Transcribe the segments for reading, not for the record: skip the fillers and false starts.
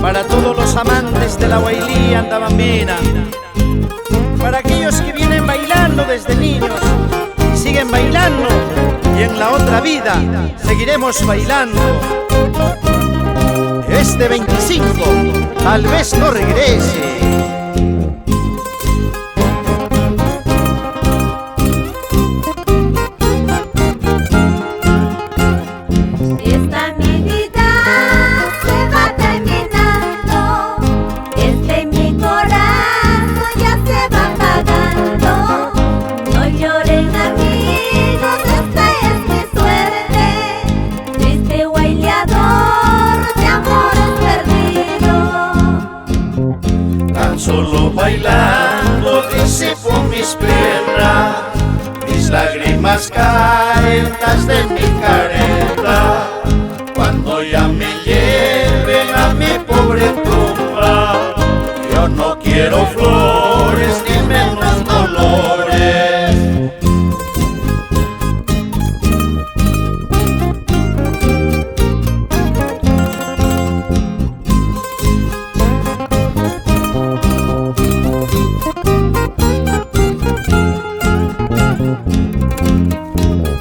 Para todos los amantes de la Huaylilla andabambina, para aquellos que vienen bailando desde niños y siguen bailando, y en la otra vida seguiremos bailando. Este 25 tal vez no regrese. Solo bailando disipo mis penas, mis lágrimas caen de mi careta. Cuando ya me lleven a mi pobre tumba, yo no quiero flores ni menos dolores.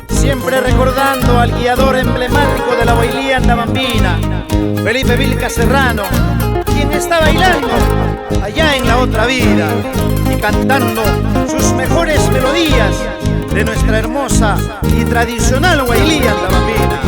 Siempre recordando al guiador emblemático de la Huaylilla andabambina, Felipe Vilca Serrano, quien está bailando allá en la otra vida y cantando sus mejores melodías de nuestra hermosa y tradicional Huaylilla andabambina.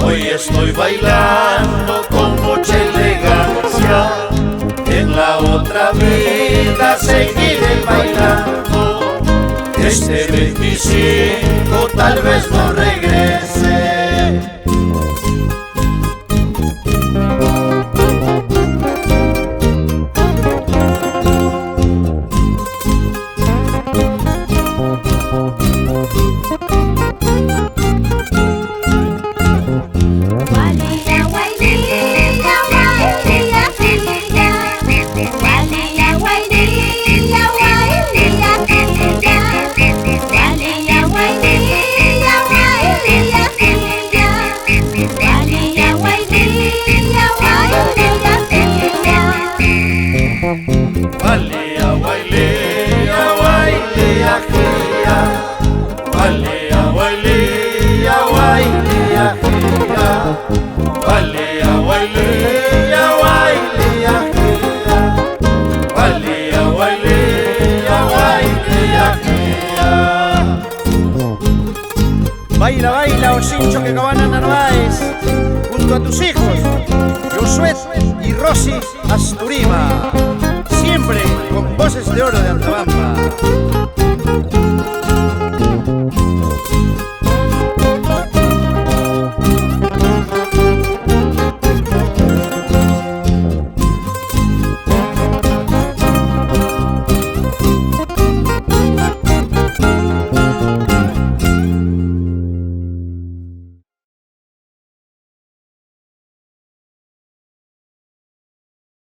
Hoy estoy bailando con mucha elegancia, en la otra vida seguiré bailando. Este 25 tal vez no regrese. Huaylilla, Huaylilla, Huaylilla, Huaylilla, Huaylilla, Huaylilla, Huaylilla, Huaylilla, Huaylilla, Huaylilla, Huaylilla, Huaylilla. Baila, baila, Osincho que Cabana Narváez, junto a tus hijos, Josué y Rosy Asturima, siempre con voces de oro de Andabamba.